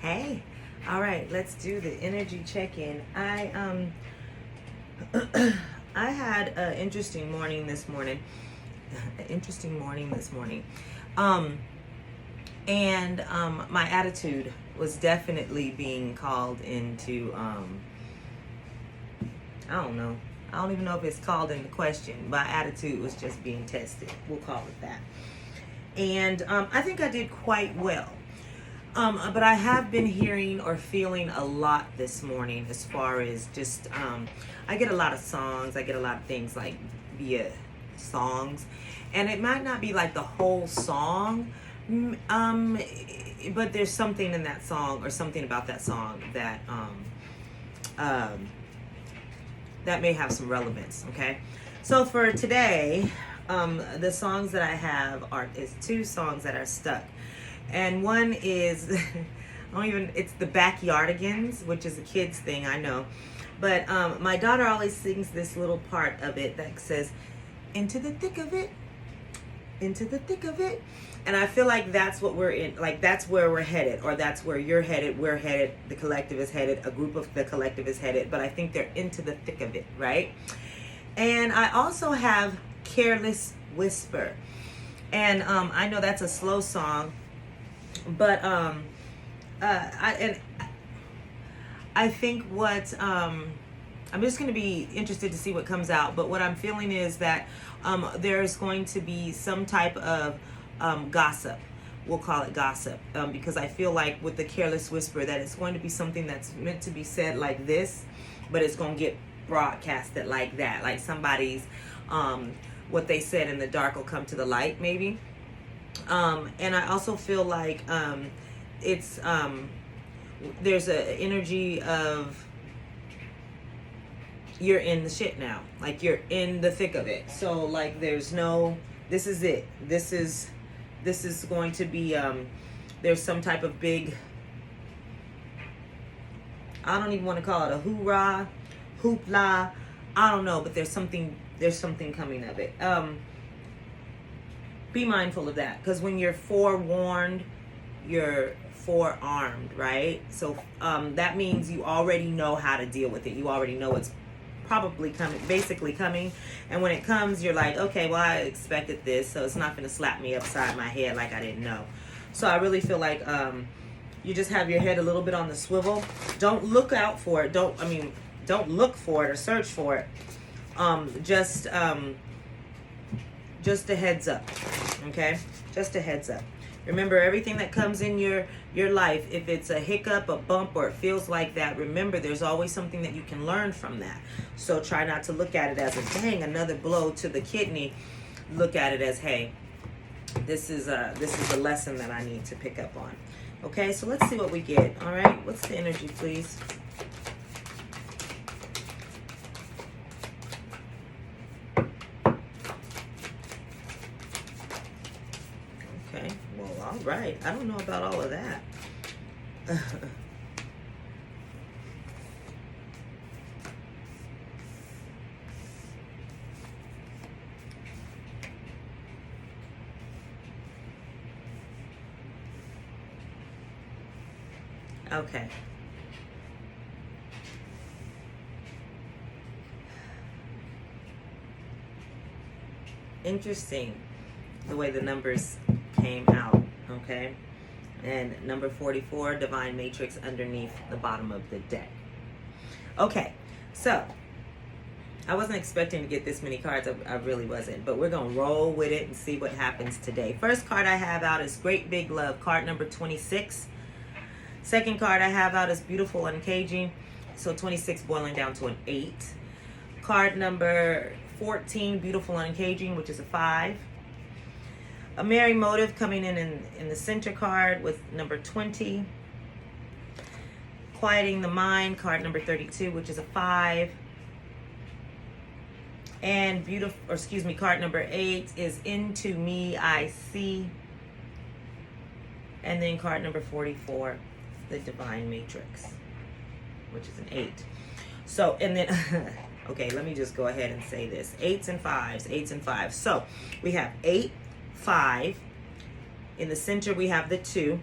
Hey, all right, let's do the energy check-in. I had an interesting morning this morning. Um, and my attitude was definitely being called into. I don't know. I don't even know if it's called into question. My attitude was just being tested. We'll call it that. And I think I did quite well. But I have been hearing or feeling a lot this morning as far as just, I get a lot of songs. I get a lot of things like via songs. And it might not be like the whole song, but there's something in that song or something about that song that, that may have some relevance, okay? So for today, the songs that I have is two songs that are stuck. And one is, it's the Backyardigans, which is a kid's thing, I know. But my daughter always sings this little part of it that says, into the thick of it, into the thick of it. And I feel like that's what we're in, like that's where we're headed, or that's where you're headed, we're headed, the collective is headed, a group of the collective is headed, but I think they're into the thick of it, right? And I also have Careless Whisper. And I know that's a slow song, but I think what I'm just going to be interested to see what comes out. But what I'm feeling is that there's going to be some type of gossip. We'll call it gossip, because I feel like with the Careless Whisper that it's going to be something that's meant to be said like this, but it's going to get broadcasted like that, like somebody's what they said in the dark will come to the light, maybe. And I also feel like it's there's an energy of you're in the shit now, like you're in the thick of it. So like there's no, this is it. This is going to be there's some type of big, I don't even want to call it a hoorah, hoopla, I don't know, but there's something coming of it. Be mindful of that, because when you're forewarned, you're forearmed, right? So that means you already know how to deal with it. You already know it's probably basically coming. And when it comes, you're like, okay, well, I expected this, so it's not going to slap me upside my head like I didn't know. So I really feel like you just have your head a little bit on the swivel. Don't look out for it. Don't look for it or search for it. Just a heads up, okay? Just a heads up. Remember, everything that comes in your life, if it's a hiccup, a bump, or it feels like that, remember there's always something that you can learn from that. So try not to look at it as a dang, another blow to the kidney. Look at it as, hey, this is a lesson that I need to pick up on. Okay, so let's see what we get. All right, what's the energy, please? Okay, well, all right. I don't know about all of that. Okay. Interesting the way the numbers came out, okay? And number 44, Divine Matrix underneath the bottom of the deck. Okay, so I wasn't expecting to get this many cards. I really wasn't, but we're going to roll with it and see what happens today. First card I have out is Great Big Love, card number 26. Second card I have out is Beautiful Uncaging, so 26 boiling down to an 8. Card number 14, Beautiful Uncaging, which is a 5. A Merry Motive coming in the center card with number 20. Quieting the Mind, card number 32, which is a 5. And card number 8 is Into Me I See. And then card number 44, the Divine Matrix, which is an 8. So, and then, okay, let me just go ahead and say this. 8s and 5s. So, we have 8, 5. In the center, we have the 2.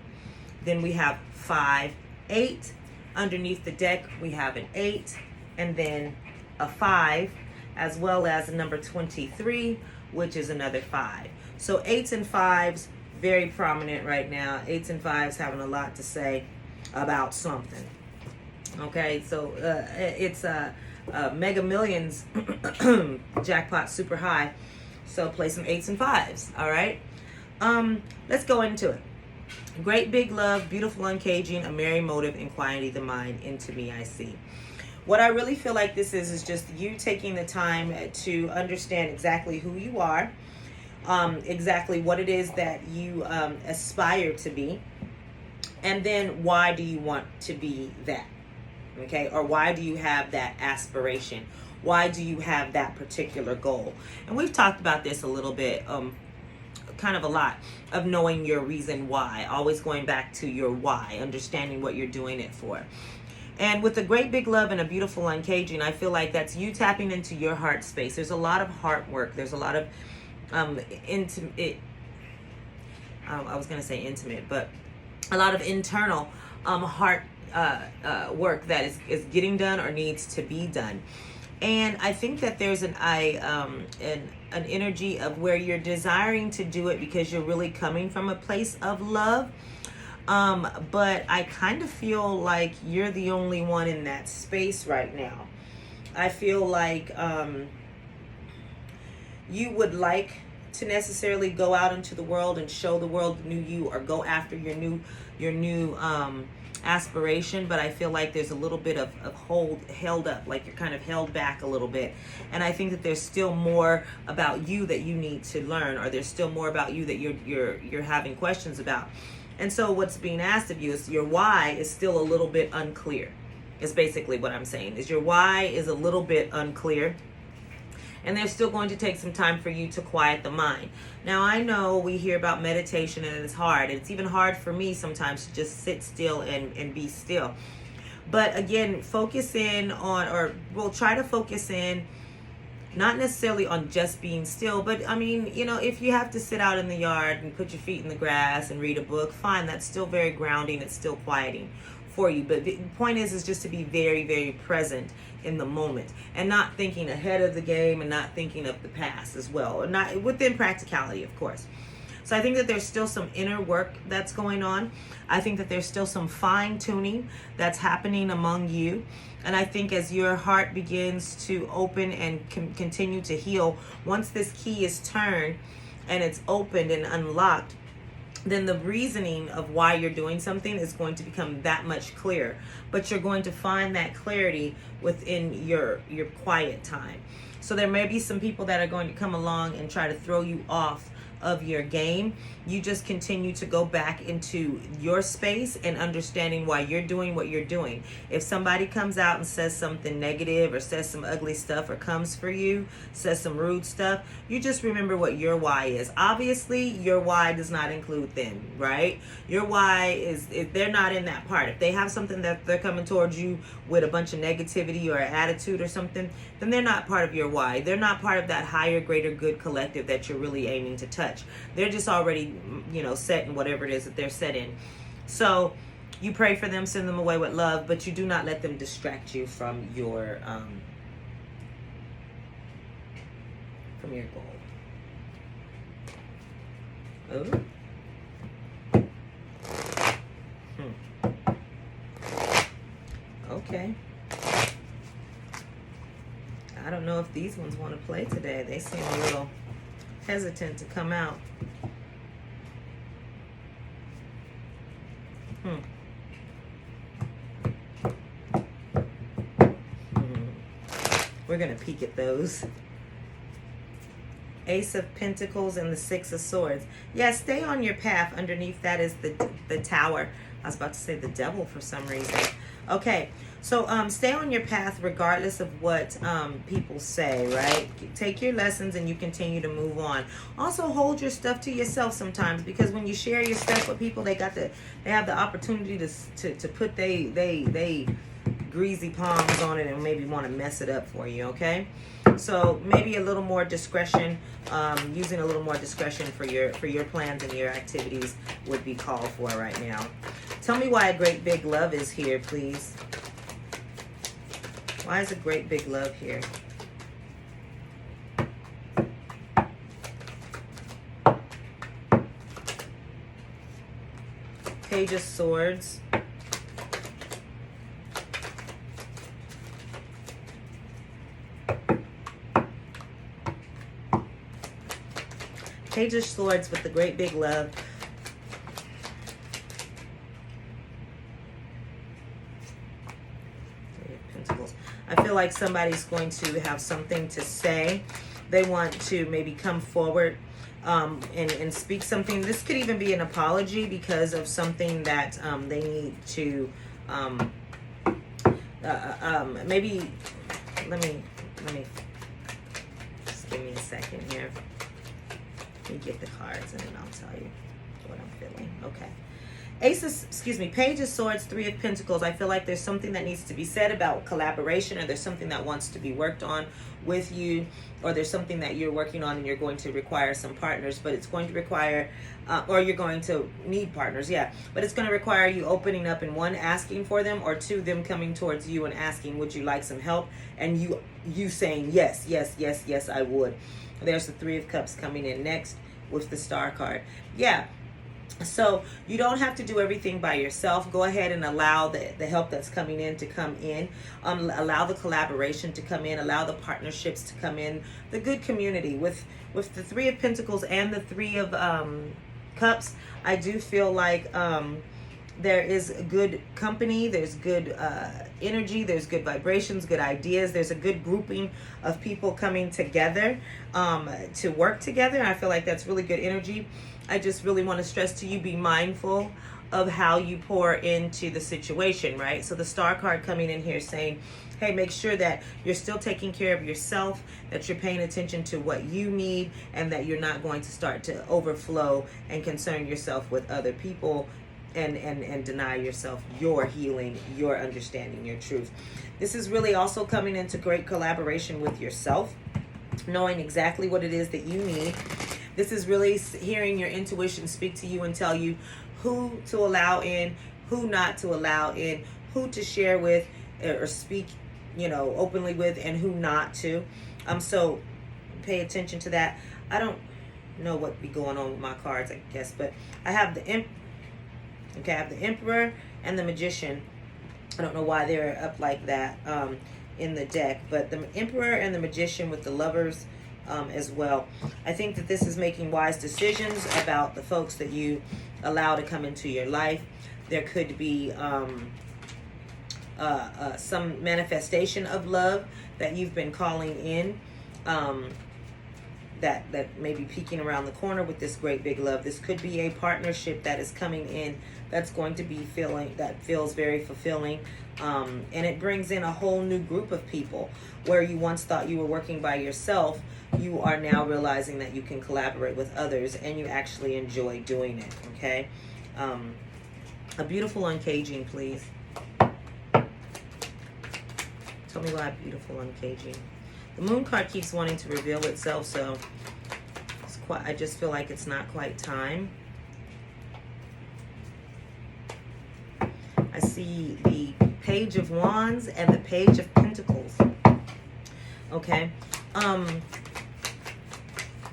Then we have 5, 8. Underneath the deck, we have an 8 and then a 5, as well as a number 23, which is another 5. So 8s and 5s, very prominent right now. 8s and 5s having a lot to say about something. Okay, so it's Mega Millions jackpot super high. So play some 8s and 5s, all right? Let's go into it. Great big love, beautiful uncaging, a merry motive, and quieting the mind. Into me I see. What I really feel like this is just you taking the time to understand exactly who you are, exactly what it is that you aspire to be, and then why do you want to be that, okay? Or why do you have that aspiration? Why do you have that particular goal? And we've talked about this a little bit, kind of a lot, of knowing your reason why, always going back to your why, understanding what you're doing it for. And with a great big love and a beautiful uncaging, I feel like that's you tapping into your heart space. There's a lot of heart work. There's a lot of intimate, I was going to say intimate, but a lot of internal heart work that is getting done or needs to be done. And I think that there's an energy of where you're desiring to do it because you're really coming from a place of love. But I kind of feel like you're the only one in that space right now. I feel like you would like to necessarily go out into the world and show the world the new you, or go after your new aspiration, but I feel like there's a little bit of held up, like you're kind of held back a little bit. And I think that there's still more about you that you need to learn, or there's still more about you that you're having questions about. And so what's being asked of you is your why is still a little bit unclear. Is basically what I'm saying, is your why is a little bit unclear. And they're still going to take some time for you to quiet the mind. Now, I know we hear about meditation and it's hard. It's even hard for me sometimes to just sit still and be still. But again, focus in on, or we'll try to focus in, not necessarily on just being still, but I mean, you know, if you have to sit out in the yard and put your feet in the grass and read a book, fine, that's still very grounding, it's still quieting for you. But the point is just to be very, very present in the moment, and not thinking ahead of the game, and not thinking of the past as well, and not within practicality, of course. So I think that there's still some inner work that's going on. I think that there's still some fine tuning that's happening among you. And I think as your heart begins to open and continue to heal, once this key is turned and it's opened and unlocked, then the reasoning of why you're doing something is going to become that much clearer. But you're going to find that clarity within your quiet time. So there may be some people that are going to come along and try to throw you off of your game. You just continue to go back into your space and understanding why you're doing what you're doing. If somebody comes out and says something negative, or says some ugly stuff, or comes for you, says some rude stuff, you just remember what your why is. Obviously, your why does not include them, right? Your why is, if they're not in that part. If they have something that they're coming towards you with a bunch of negativity or attitude or something, then they're not part of your why. They're not part of that higher, greater good collective that you're really aiming to touch. They're just already, set in whatever it is that they're set in. So you pray for them, send them away with love, but you do not let them distract you from your goal. Okay. I don't know if these ones want to play today. They seem a little hesitant to come out. We're going to peek at those. Ace of Pentacles and the Six of Swords. Yeah, stay on your path. Underneath that is the Tower. I was about to say the Devil for some reason. Okay, so stay on your path regardless of what people say, right? Take your lessons and you continue to move on. Also, hold your stuff to yourself sometimes, because when you share your stuff with people, they have the opportunity to put they greasy palms on it and maybe want to mess it up for you, okay? So maybe a little more discretion, using a little more discretion for your plans and your activities would be called for right now. Tell me why a great big love is here, please. Why is a great big love here? Page of Swords. Page of Swords with the great big love. Three of Pentacles. I feel like somebody's going to have something to say. They want to maybe come forward and speak something. This could even be an apology because of something that they need to maybe let me just give me a second here. Let me get the cards and then I'll tell you what I'm feeling. Okay. Page of Swords, Three of Pentacles. I feel like there's something that needs to be said about collaboration, or there's something that wants to be worked on with you, or there's something that you're working on and you're going to require some partners, but it's going to require, or you're going to need partners, yeah. But it's going to require you opening up and one, asking for them, or two, them coming towards you and asking, would you like some help? And you saying, yes, yes, yes, yes, I would. There's the Three of Cups coming in next with the Star card. Yeah. So you don't have to do everything by yourself. Go ahead and allow the help that's coming in to come in. Allow the collaboration to come in. Allow the partnerships to come in. The good community with the Three of Pentacles and the Three of Cups. I do feel like there is good company. There's good energy. There's good vibrations, good ideas. There's a good grouping of people coming together to work together. I feel like that's really good energy. I just really want to stress to you, be mindful of how you pour into the situation, right? So the Star card coming in here saying, hey, make sure that you're still taking care of yourself, that you're paying attention to what you need, and that you're not going to start to overflow and concern yourself with other people and deny yourself your healing, your understanding, your truth. This is really also coming into great collaboration with yourself, knowing exactly what it is that you need. This is really hearing your intuition speak to you and tell you who to allow in, who not to allow in, who to share with or speak, openly with, and who not to. So pay attention to that. I don't know what be going on with my cards, I guess, but I have the I have the Emperor and the Magician. I don't know why they're up like that in the deck, but the Emperor and the Magician with the Lovers as well. I think that this is making wise decisions about the folks that you allow to come into your life. There could be some manifestation of love that you've been calling in, that may be peeking around the corner with this great big love. This could be a partnership that is coming in that's going to be that feels very fulfilling. And it brings in a whole new group of people. Where you once thought you were working by yourself, you are now realizing that you can collaborate with others and you actually enjoy doing it, okay? A beautiful uncaging, please. Tell me why a beautiful uncaging. The Moon card keeps wanting to reveal itself, so I just feel like it's not quite time. I see the Page of Wands and the Page of Pentacles. Okay.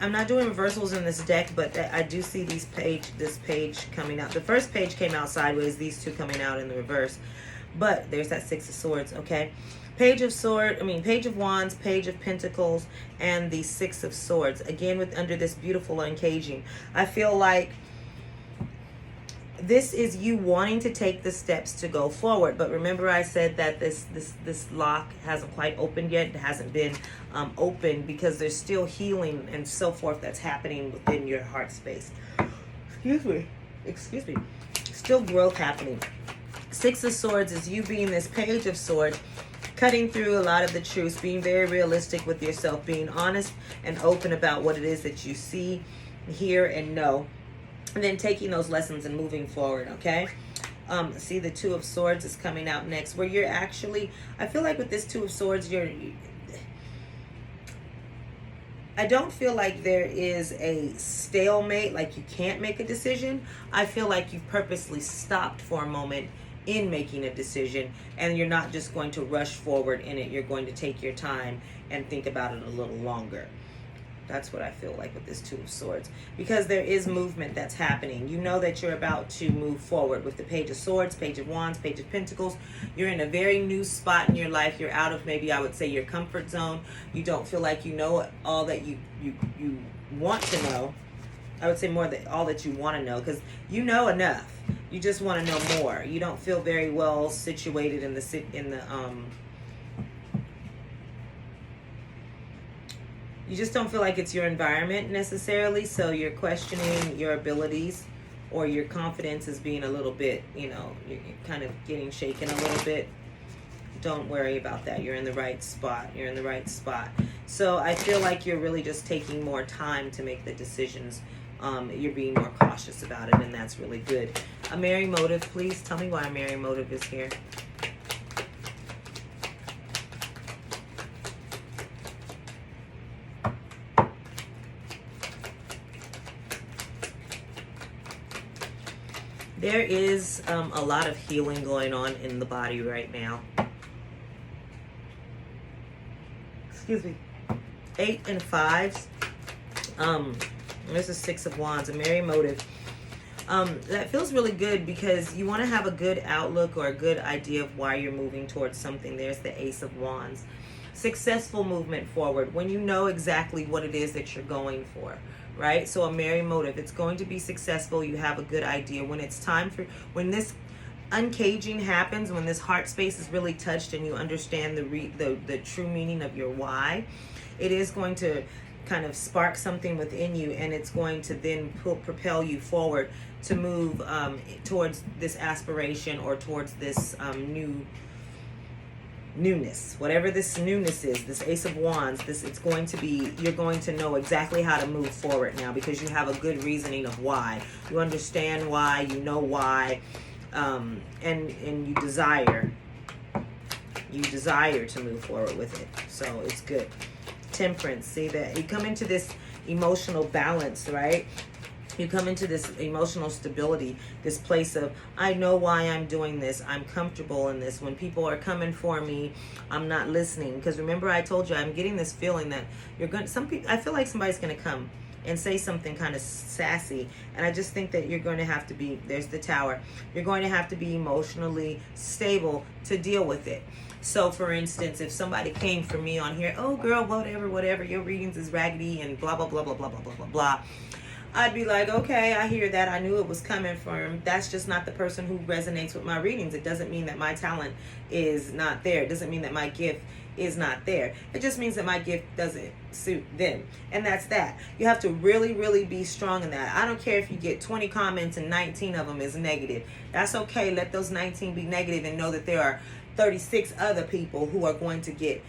I'm not doing reversals in this deck, but I do see this page coming out. The first page came out sideways, these two coming out in the reverse. But there's that Six of Swords, okay? Page of Wands, Page of Pentacles, and the Six of Swords. Again, under this beautiful uncaging. I feel like this is you wanting to take the steps to go forward. But remember I said that this lock hasn't quite opened yet. It hasn't been opened because there's still healing and so forth that's happening within your heart space. Excuse me. Still growth happening. Six of Swords is you being this Page of Swords, cutting through a lot of the truths, being very realistic with yourself, being honest and open about what it is that you see, hear, and know. And then taking those lessons and moving forward, okay? See, the Two of Swords is coming out next, where you're actually, I feel like with this Two of Swords, I don't feel like there is a stalemate, like you can't make a decision. I feel like you've purposely stopped for a moment in making a decision, and you're not just going to rush forward in it. You're going to take your time and think about it a little longer. That's what I feel like with this Two of Swords, because there is movement that's happening. You know that you're about to move forward with the Page of Swords, Page of Wands, Page of Pentacles. You're in a very new spot in your life. You're out of, maybe I would say, your comfort zone. You don't feel like you know all that you want to know. I would say more than all that you want to know, because you know enough. You just want to know more. You don't feel very well situated in the you just don't feel like it's your environment necessarily, so you're questioning your abilities, or your confidence is being a little bit, you're kind of getting shaken a little bit. Don't worry about that. You're in the right spot. You're in the right spot. So I feel like you're really just taking more time to make the decisions. You're being more cautious about it, and that's really good. A Mary motive, please. Tell me why a Mary motive is here. There is a lot of healing going on in the body right now. Excuse me. 8 and 5s. There's a 6 of Wands, a Mary motive. That feels really good, because you want to have a good outlook or a good idea of why you're moving towards something. There's the Ace of Wands. Successful movement forward, when you know exactly what it is that you're going for. Right? So a Mary motive, it's going to be successful. You have a good idea. When it's time for, when this uncaging happens, when this heart space is really touched and you understand the true meaning of your why, it is going to kind of spark something within you, and it's going to then propel you forward to move towards this aspiration, or towards this newness, whatever this newness is, this Ace of Wands, it's going to be, you're going to know exactly how to move forward now, because you have a good reasoning of why. You understand why, you know why, and you desire to move forward with it. So it's good. Temperance, see that you come into this emotional balance, right? You come into this emotional stability, this place of, I know why I'm doing this. I'm comfortable in this. When people are coming for me, I'm not listening. Because remember, I told you, I'm getting this feeling that you're going to, I feel like somebody's going to come and say something kind of sassy. And I just think that you're going to have to be, there's the Tower. You're going to have to be emotionally stable to deal with it. So, for instance, if somebody came for me on here, oh, girl, whatever, your readings is raggedy and blah, blah, blah, blah, blah, blah, blah, blah, blah. I'd be like, okay, I hear that. I knew it was coming from. That's just not the person who resonates with my readings. It doesn't mean that my talent is not there. It doesn't mean that my gift is not there. It just means that my gift doesn't suit them. And that's that. You have to really, really be strong in that. I don't care if you get 20 comments and 19 of them is negative. That's okay. Let those 19 be negative, and know that there are 36 other people who are going to give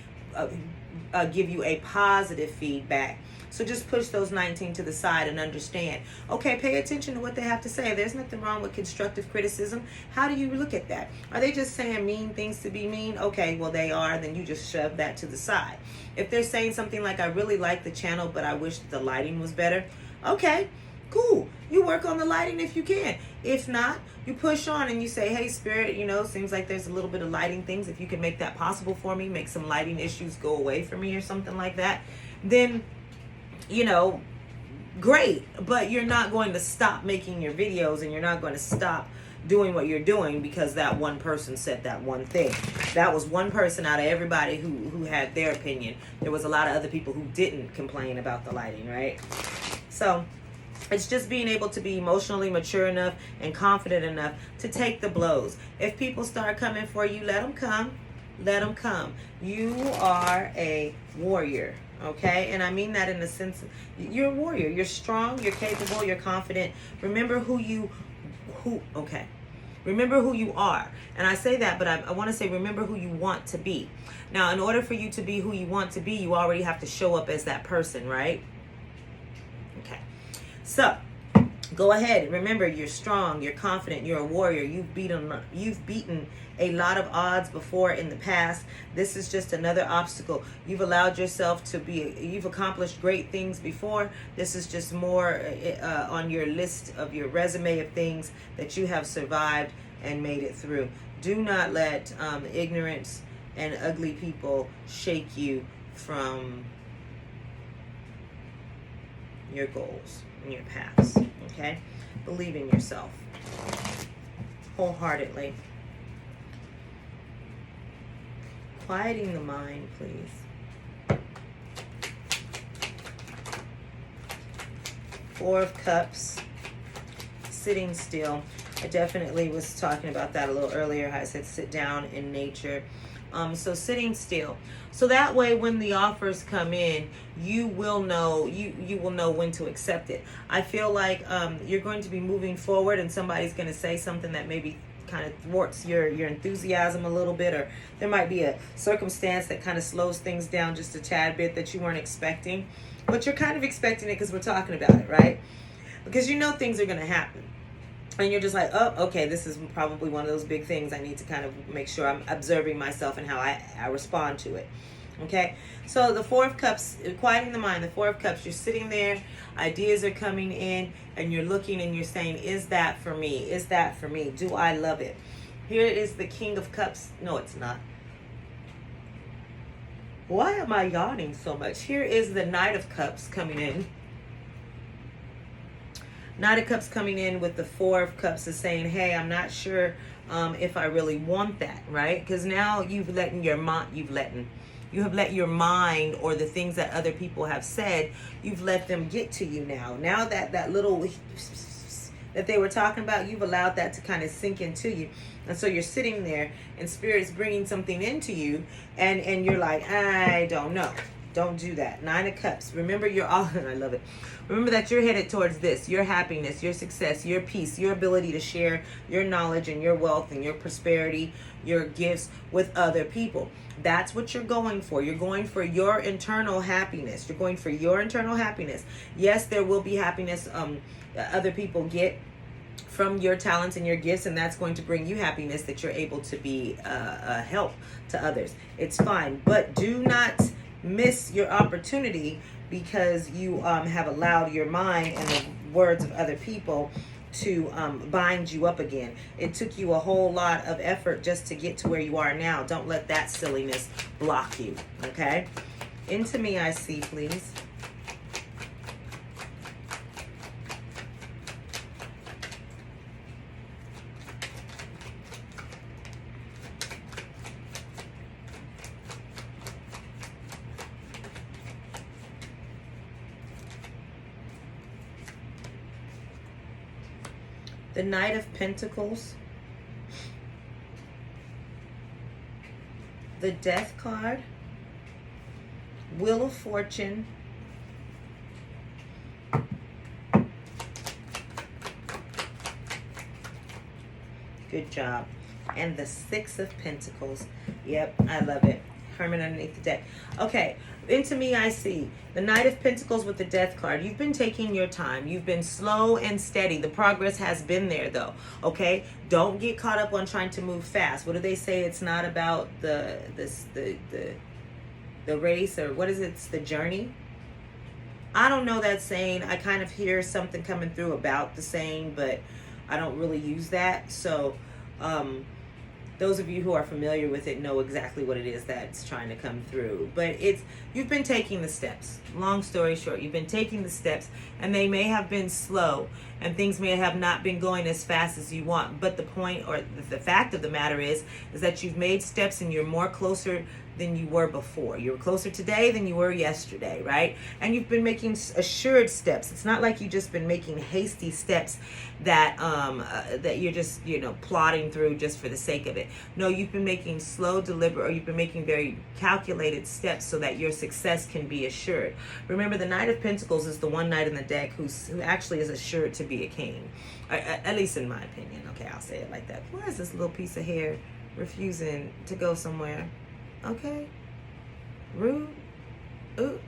you a positive feedback. So just push those 19 to the side and understand. Okay, pay attention to what they have to say. There's nothing wrong with constructive criticism. How do you look at that? Are they just saying mean things to be mean? Okay, well, they are. Then you just shove that to the side. If they're saying something like, I really like the channel, but I wish the lighting was better. Okay, cool. You work on the lighting if you can. If not, you push on and you say, hey, Spirit, seems like there's a little bit of lighting things. If you can make that possible for me, make some lighting issues go away for me or something like that, then great. But you're not going to stop making your videos, and you're not going to stop doing what you're doing because that one person said that one thing. That was one person out of everybody who had their opinion. There was a lot of other people who didn't complain about the lighting, right? So it's just being able to be emotionally mature enough and confident enough to take the blows. If people start coming for you, let them come. Let them come. You are a warrior. Okay, and I mean that in the sense you're a warrior. You're strong, you're capable, you're confident. Remember who you are. And I say that, but I want to say remember who you want to be. Now, in order for you to be who you want to be, you already have to show up as that person, right? Okay. So, Go ahead. Remember, you're strong, you're confident, you're a warrior. You've beaten a lot of odds before in the past. This is just another obstacle. You've allowed yourself to be, you've accomplished great things before. This is just more on your list of your resume of things that you have survived and made it through. Do not let ignorance and ugly people shake you from your goals and your paths. Okay? Believe in yourself wholeheartedly. Quieting the mind, please. Four of Cups. Sitting still. I definitely was talking about that a little earlier. I said sit down in nature. So sitting still. So that way when the offers come in, you will know you will know when to accept it. I feel like you're going to be moving forward and somebody's going to say something that maybe kind of thwarts your enthusiasm a little bit, or there might be a circumstance that kind of slows things down just a tad bit that you weren't expecting. But you're kind of expecting it because we're talking about it, right? Because you know things are going to happen. And you're just like, oh, okay, this is probably one of those big things. I need to kind of make sure I'm observing myself and how I respond to it. Okay? So the Four of Cups, quieting the mind, the Four of Cups, you're sitting there, ideas are coming in, and you're looking and you're saying, is that for me? Is that for me? Do I love it? Here is the King of Cups. No, it's not. Why am I yawning so much? Here is the Knight of Cups coming in. Knight of Cups coming in with the Four of Cups is saying, hey, I'm not sure if I really want that, right? Because now you have let your mind or the things that other people have said, you've let them get to you now. Now that little that they were talking about, you've allowed that to kind of sink into you. And so you're sitting there and Spirit's bringing something into you and you're like, I don't know. Don't do that. Nine of Cups. Remember, you're all, I love it. Remember that you're headed towards this, your happiness, your success, your peace, your ability to share your knowledge and your wealth and your prosperity, your gifts with other people. That's what you're going for. You're going for your internal happiness. You're going for your internal happiness. Yes, there will be happiness that other people get from your talents and your gifts, and that's going to bring you happiness that you're able to be a help to others. It's fine, but do not miss your opportunity because you have allowed your mind and the words of other people to bind you up again. It took you a whole lot of effort just to get to where you are now. Don't let that silliness block you, okay? Into me I see, please. The Knight of Pentacles, the Death card, Wheel of Fortune, good job, and the Six of Pentacles. Yep, I love it. Hermit underneath the deck. Okay, into me I see the Knight of Pentacles with the Death card. You've been taking your time. You've been slow and steady. The progress has been there though. Okay, don't get caught up on trying to move fast. What do they say? It's not about the race, or what is it? It's the journey. I don't know that saying. I kind of hear something coming through about the saying, but I don't really use that. So those of you who are familiar with it know exactly what it is that's trying to come through. But you've been taking the steps. Long story short, you've been taking the steps, and they may have been slow, and things may have not been going as fast as you want. But the point, or the fact of the matter is that you've made steps and you're more closer than you were before. You're closer today than you were yesterday, right? And you've been making assured steps. It's not like you've just been making hasty steps that that you're just, plodding through just for the sake of it. No, you've been making slow, deliberate, or you've been making very calculated steps so that your success can be assured. Remember, the Knight of Pentacles is the one knight in the deck who actually is assured to be a king, at least in my opinion. Okay, I'll say it like that. Why is this little piece of hair refusing to go somewhere? Okay, rude. Ooh.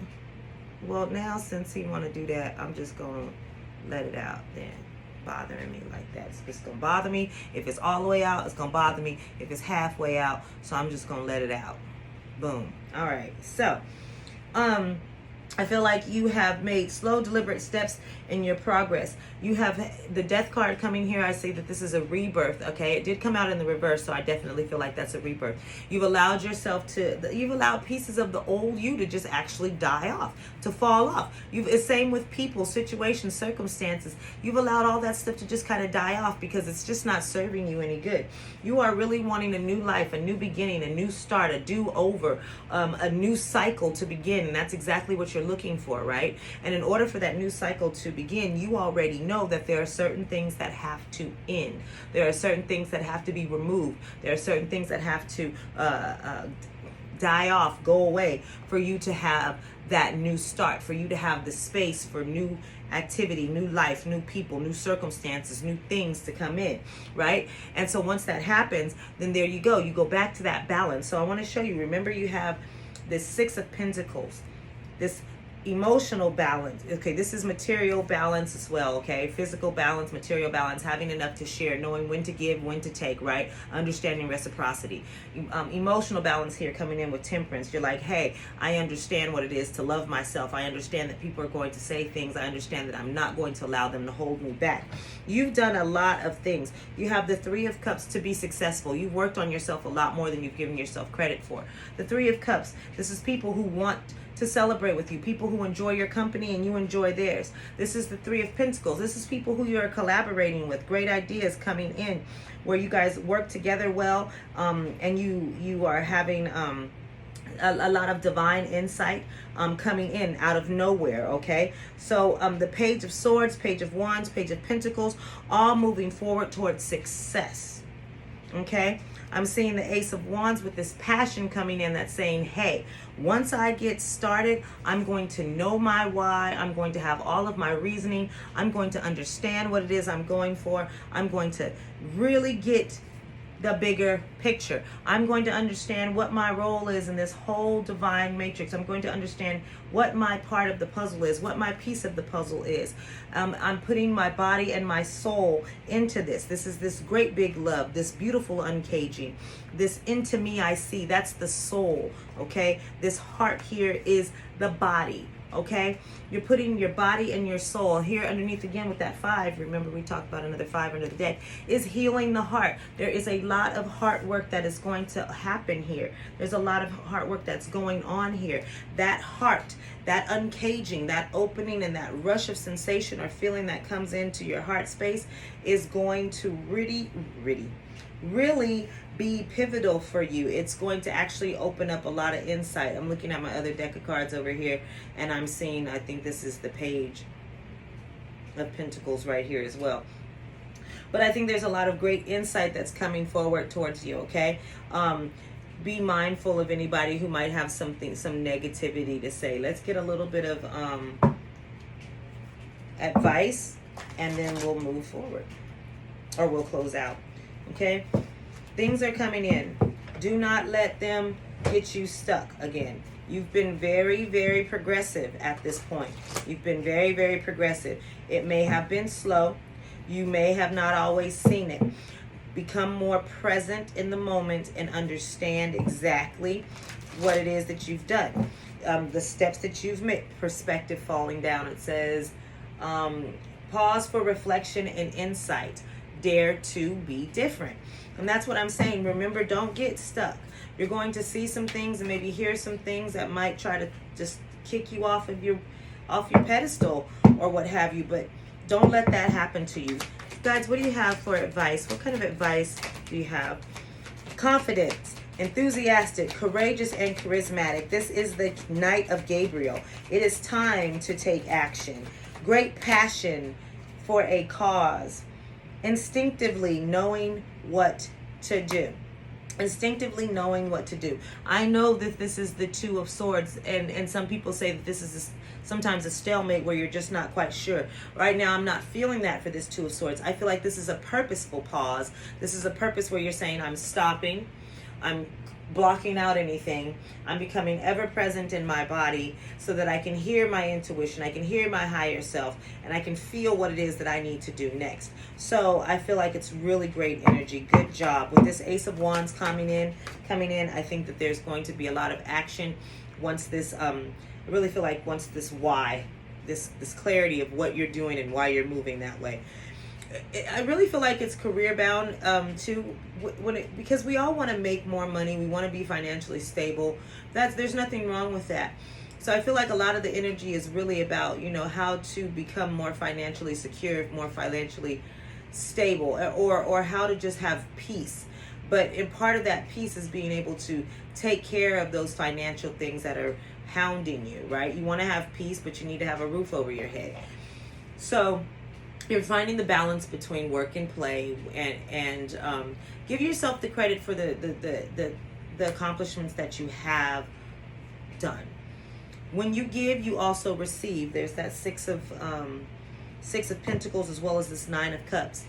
Well, now since he want to do that, I'm just gonna let it out then. bothering me like that. It's going to bother me. If it's all the way out, it's going to bother me. If it's halfway out, so I'm just going to let it out. Boom. All right. So, I feel like you have made slow, deliberate steps in your progress. You have the death card coming here. I say that this is a rebirth, okay? It did come out in the reverse, so I definitely feel like that's a rebirth. You've allowed you've allowed pieces of the old you to just actually die off, to fall off. It's same with people, situations, circumstances. You've allowed all that stuff to just kind of die off because it's just not serving you any good. You are really wanting a new life, a new beginning, a new start, a do-over, a new cycle to begin, and that's exactly what you're looking for, right? And in order for that new cycle to begin, you already know that there are certain things that have to end. There are certain things that have to be removed. There are certain things that have to die off, go away, for you to have that new start, for you to have the space for new activity, new life, new people, new circumstances, new things to come in, right? And so once that happens, then there you go. You go back to that balance. So I want to show you, remember you have this Six of Pentacles, this emotional balance. Okay, this is material balance as well, okay? Physical balance, material balance, having enough to share, knowing when to give, when to take, right? Understanding reciprocity. Emotional balance here coming in with Temperance. You're like, hey, I understand what it is to love myself. I understand that people are going to say things. I understand that I'm not going to allow them to hold me back. You've done a lot of things. You have the Three of Cups to be successful. You've worked on yourself a lot more than you've given yourself credit for. The Three of Cups, this is people who want to celebrate with you, people who enjoy your company and you enjoy theirs. This is the Three of Pentacles. This is people who you're collaborating with, great ideas coming in where you guys work together well, and you are having a lot of divine insight coming in out of nowhere, okay? So the Page of Swords, Page of Wands, Page of Pentacles, all moving forward towards success, okay? I'm seeing the Ace of Wands with this passion coming in that's saying, hey, once I get started, I'm going to know my why. I'm going to have all of my reasoning. I'm going to understand what it is I'm going for. I'm going to really get the bigger picture. I'm going to understand what my role is in this whole divine matrix. I'm going to understand what my part of the puzzle is, what my piece of the puzzle is. I'm putting my body and my soul into this. This is this great big love, this beautiful uncaging, this into me I see. That's the soul, okay? This heart here is the body. Okay, you're putting your body and your soul here underneath again with that 5. Remember, we talked about another 5 under the deck, is healing the heart. There is a lot of heart work that is going to happen here. There's a lot of heart work that's going on here. That heart, that uncaging, that opening, and that rush of sensation or feeling that comes into your heart space is going to really be pivotal for you. It's going to actually open up a lot of insight. I'm looking at my other deck of cards over here, and I'm seeing, I think this is the Page of Pentacles right here as well. But I think there's a lot of great insight that's coming forward towards you, okay? Be mindful of anybody who might have some negativity to say. Let's get a little bit of advice, and then we'll move forward, or we'll close out. Okay, things are coming in. Do not let them get you stuck again. You've been very, very progressive at this point. You've been very, very progressive. It may have been slow. You may have not always seen it. Become more present in the moment and understand exactly what it is that you've done. The steps that you've made. Perspective falling down. It says, pause for reflection and insight. Dare to be different. And that's what I'm saying. Remember, don't get stuck. You're going to see some things and maybe hear some things that might try to just kick you off your pedestal or what have you, but don't let that happen to you. Guys, what do you have for advice? What kind of advice do you have? Confidence, enthusiastic, courageous, and charismatic. This is the Knight of Gabriel. It is time to take action. Great passion for a cause. Instinctively knowing what to do. Instinctively knowing what to do. I know that this is the Two of Swords, and some people say that this is sometimes a stalemate where you're just not quite sure. Right now, I'm not feeling that for this Two of Swords. I feel like this is a purposeful pause. This is a purpose where you're saying, I'm stopping. I'm blocking out anything. I'm becoming ever present in my body so that I can hear my intuition, I can hear my higher self, and I can feel what it is that I need to do next. So I feel like it's really great energy. Good job. With this Ace of Wands coming in, I think that there's going to be a lot of action once this, I really feel like once this why, this clarity of what you're doing and why you're moving that way. I really feel like it's career bound too, because we all want to make more money. We want to be financially stable. There's nothing wrong with that. So I feel like a lot of the energy is really about, how to become more financially secure, more financially stable, or how to just have peace. But in part of that peace is being able to take care of those financial things that are hounding you, right? You want to have peace, but you need to have a roof over your head. So you're finding the balance between work and play, and give yourself the credit for the accomplishments that you have done. When you give, you also receive. There's that Six of Pentacles as well as this Nine of Cups.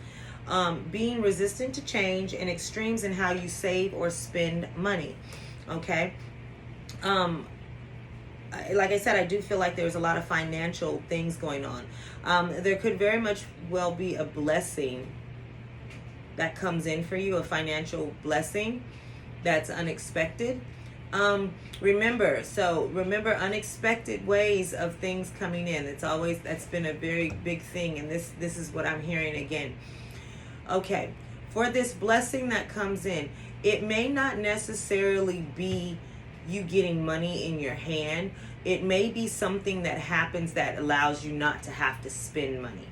Being resistant to change and extremes in how you save or spend money. Okay. Like I said, I do feel like there's a lot of financial things going on. There could very much well be a blessing that comes in for you, a financial blessing that's unexpected. Remember unexpected ways of things coming in. That's been a very big thing, and this is what I'm hearing again. Okay, for this blessing that comes in, it may not necessarily be you getting money in your hand. It may be something that happens that allows you not to have to spend money,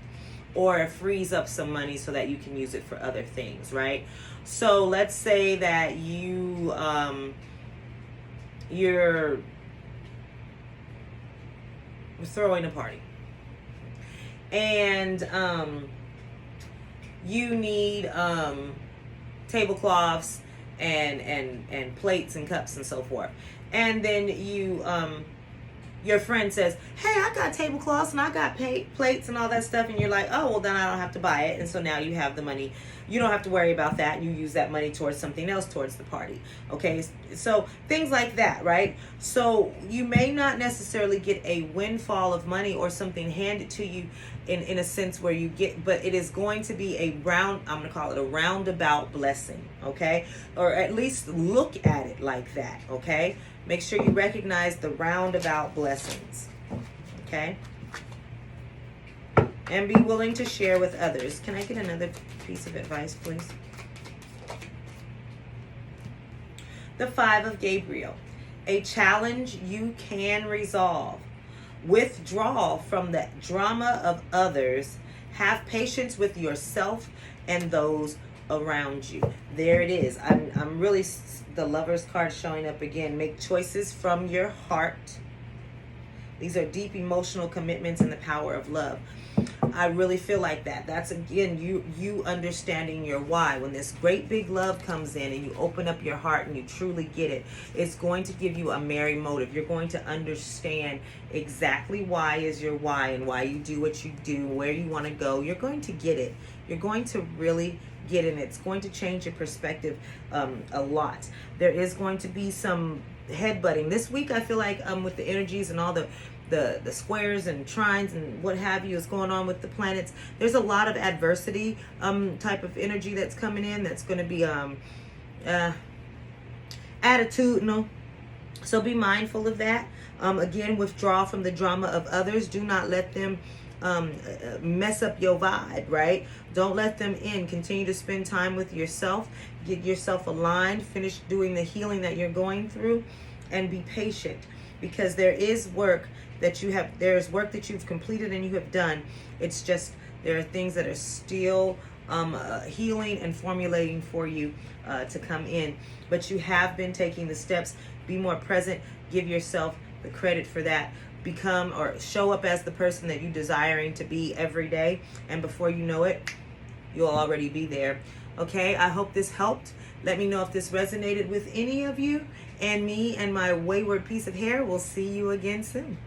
or frees up some money so that you can use it for other things, right? So let's say that you're throwing a party, and you need tablecloths and plates and cups and so forth. And then your friend says, hey, I got tablecloths and I got plates and all that stuff. And you're like, oh, well, then I don't have to buy it. And so now you have the money. You don't have to worry about that. You use that money towards something else, towards the party. Okay, so things like that, right? So you may not necessarily get a windfall of money or something handed to you in a sense where you get, but it is going to be I'm going to call it a roundabout blessing, okay? Or at least look at it like that, okay? Make sure you recognize the roundabout blessings, okay? And be willing to share with others. Can I get another piece of advice, please? The Five of Gabriel. A challenge you can resolve. Withdraw from the drama of others. Have patience with yourself and those around you. There it is. I'm really, the Lover's card showing up again. Make choices from your heart. These are deep emotional commitments and the power of love. I really feel like that. That's, again, you understanding your why. When this great big love comes in and you open up your heart and you truly get it, it's going to give you a merry motive. You're going to understand exactly why is your why and why you do what you do, where you want to go. You're going to get it. You're going to really get it. It's going to change your perspective a lot. There is going to be some headbutting. This week, I feel like with the energies and all the squares and trines and what have you is going on with the planets, there's a lot of adversity type of energy that's coming in that's going to be attitudinal. So be mindful of that. Again, withdraw from the drama of others. Do not let them mess up your vibe, right? Don't let them in. Continue to spend time with yourself. Get yourself aligned. Finish doing the healing that you're going through, and be patient, because there is work that you have. There is work that you've completed and you have done. It's just there are things that are still healing and formulating for you to come in. But you have been taking the steps. Be more present. Give yourself the credit for that. Become or show up as the person that you're desiring to be every day, and before you know it, you'll already be there. Okay, I hope this helped. Let me know if this resonated with any of you, and me and my wayward piece of hair. We'll see you again soon.